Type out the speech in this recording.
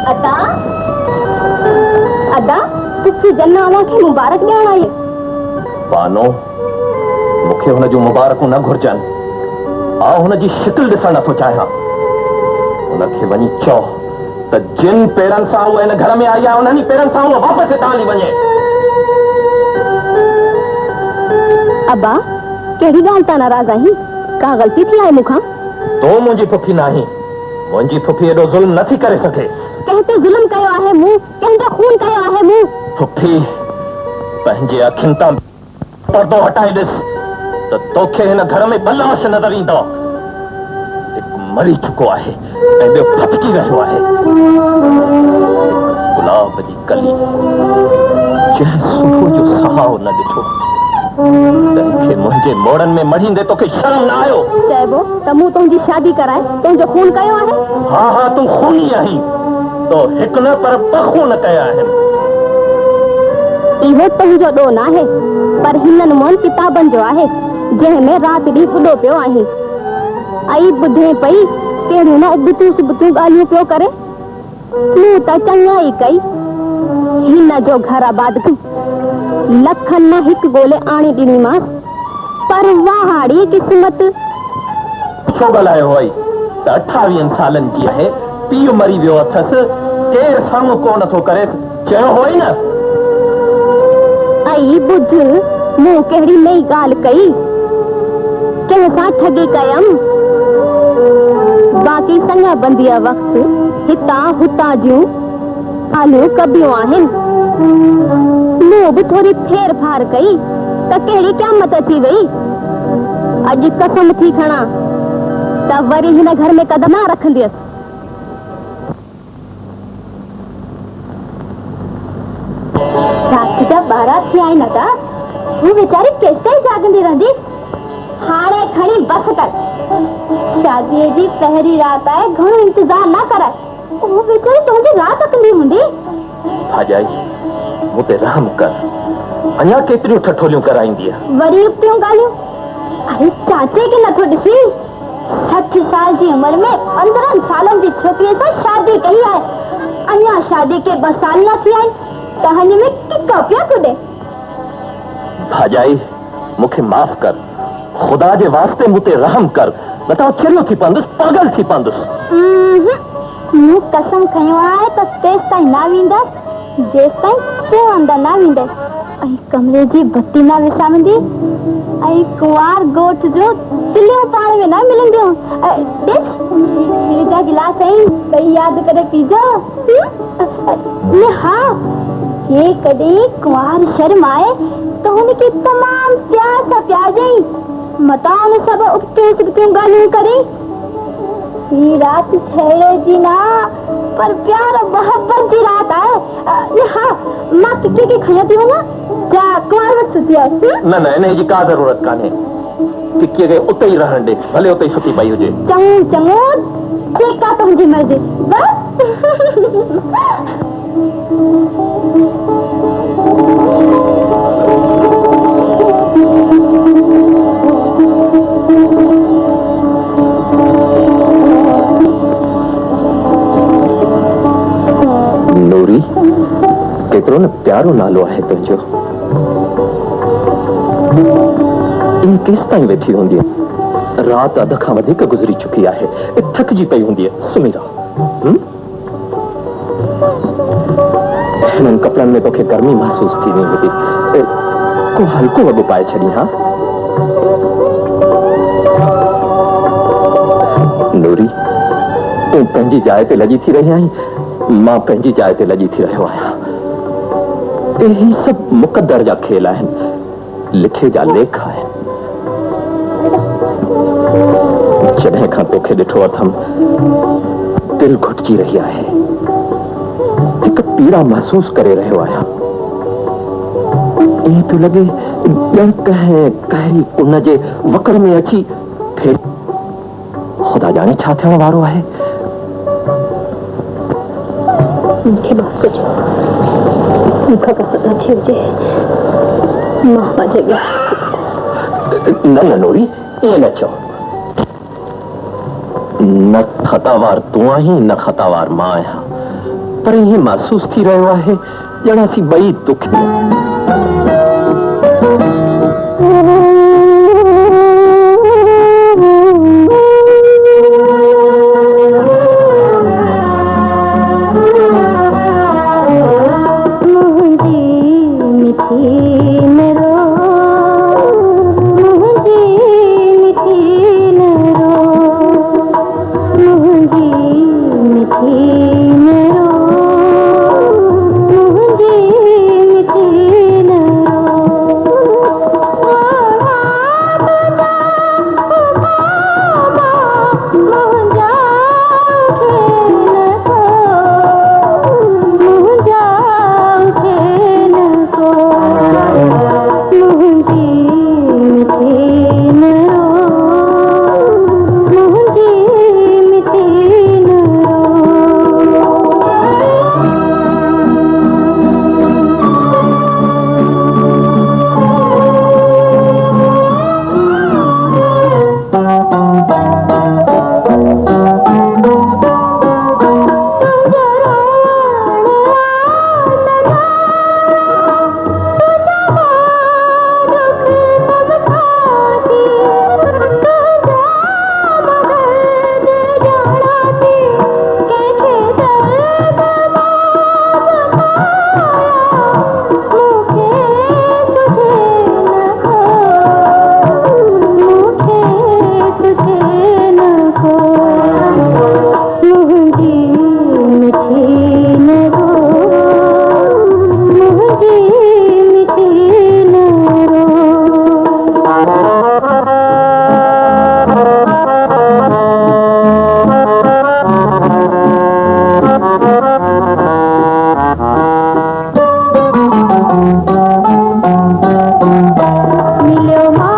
अदा अदा तुसी जन्ना आवा के मुबारक ॾियण आई बानो मूंखे हुन जूं मुबारकूं न घुरजनि आ हुन जी शिकिल ॾिसण नथो चाहियां हुनखे वञी चओ त जिन पेरनि सां उहा हिन घर में आई आहे उन्हनि पेरनि सां उहा वापसि हितां हली वञे। अबा कहिड़ी ॻाल्हि तां नाराज़ आहीं? का ग़लती थी आहे मूंखां? तो मुंहिंजी फुफी न आहीं। मुंहिंजी फुफी एॾो ज़ुल्म नथी करे सघे। कंहिं ते ज़ुल्म कयो आहे मूं? कंहिंजो खून कयो आहे मूं? फुफी पंहिंजे अखियुनि तां पर्दो हटाए ॾिस त तोखे हिन घर में ॿ लाश नज़र ईंदो। हिकु मरी चुको आहे ऐं ॿियो फटकी रहियो आहे। गुलाब जी कली जंहिं सुबुह जो सहाउ न ॾिठो तंहिंखे मुंहिंजे मोड़नि में मढ़ींदे तोखे शर्म न आयो? चइबो त मूं तुंहिंजी शादी कराए तुंहिंजो खून कयो आहे? हा हा तूं खूनी आहीं। तो हिकु न पर ॿ खून कया आहिनि। इहो तुंहिंजो ॾोह न आहे पर हिननि मोहन किताबनि जो आहे जंहिंमें राति ॾींहुं ॿुधो पियो आहीं ऐं ॿुधे पई कहिड़ियूं न उबतूं सुबतूं ॻाल्हियूं पियो करे। मूं त चङाई कई हिन जो घर आबाद कई लखनि मां हिकु ॻोल्हे आणी ॾिनीमांसि पर वाहाड़ी क़िस्मत। छो ॻाल्हायो हुई त 28 सालनि जी आहे पीउ मरी वियो अथसि केरु साम्हूं को नथो करेसि चयो हुई न। ऐं ॿुध मूं कहिड़ी नई ॻाल्हि कई कंहिंसां ठगी कयमि। बाक़ी संगा बंदीअ वक़्तु हितां हुतां जूं ॻाल्हियूं कबियूं आहिनि। मूं बि थोरी फेर फार कई त कहिड़ी क़यामत अची वई। अॼु कसम थी खणा त वरी हिन घर में कदम न रखंदसि। राति जा 12 थिया आहिनि अदा हू वीचारी केसिताईं जागंदी रहंदी। हाणे खणी बस कर शादीअ जी पहिरीं राति आहे घणो इंतज़ार न कर। उहो वीचारी तुंहिंजी राति कंदी हूंदी। भाॼाई मूं ते रहम कर अञा केतिरियूं ठठोलियूं कराईंदी वरी उबतियूं ॻाल्हियूं। अरे चाचे खे नथो ॾिसी 60 साल जी उमिरि में 15 सालनि जी छोकिरीअ सां शादी कई आहे। अञा शादी के 2 साल न थी आहिनि त हिन में किका पिया कुॾे। भाॼाई मूंखे माफ़ कर खुदा जे वास्ते मूं ते रहम कर न त चिरियो थी पवंदुसि पागल थी पवंदुसि। मूं कसम खयो आहे त तेसिताईं न वेंदसि जेसिताईं तूं अंदरि न वेंदे ऐं कमरे जी बत्ती न विसामंदी ऐं कुंवार ॻोठ जो तिलियूं पाण में न मिलंदियूं। खीर जा गिलास ॿई यादि करे पीजो। हा जे कॾहिं कुंवार शर्म आहे त हुनखे तमामु प्यार सां प्यारजांइ मता हुन सभु उबतियूं सुबतियूं ॻाल्हियूं करे। ही राति छेड़े जी ना पर प्यार मोहब्बत जी रात आहे। हाँ मां किके के खया थी वञा जा कुंवार वटि सुती आहे। न न हिन जी का ज़रूरत कान्हे किके खे उते ई रहण ॾे भले उते ई सुती पई हुजे। चङो चङो जेका तुंहिंजी मर्ज़ी बस। नूरी केतिरो न प्यारो नालो आहे तुंहिंजो। इन केस ताईं वेठी हूंदी राति अध खां वधीक गुज़री चुकी आहे थकिजी पई हूंदी सुम्ही रहो। हिननि कपिड़नि में तोखे गर्मी महसूस थींदी हूंदी को हल्को वॻो पाए छॾी। हा नूरी तूं पंहिंजी जाइ ते लॻी थी रही आहीं मां पंहिंजी जाइ ते लॻी थी रहियो आहियां। ही सभु मुक़दर जा खेल आहिनि लिखे जा लेख आहिनि। जॾहिं खां तोखे ॾिठो अथमि दिलि घुटिजी रही आहे हिकु पीड़ा महसूस करे रहियो आहियां। ईअं पियो लॻे ॼण कंहिं कहिड़ी उन जे वकड़ में अची फिर ख़ुदा ॼाणे छा थियण वारो आहे। मूंखे माफ़ कजो मूंखां का ख़ता थी हुजे मां पंहिंजे न न नूरी ईअं न चओ। न ख़तावार तूं आहीं न ख़तावार मां आहियां पर ये महसूस थी रहा है जड़ा सी बई दुखी मिलो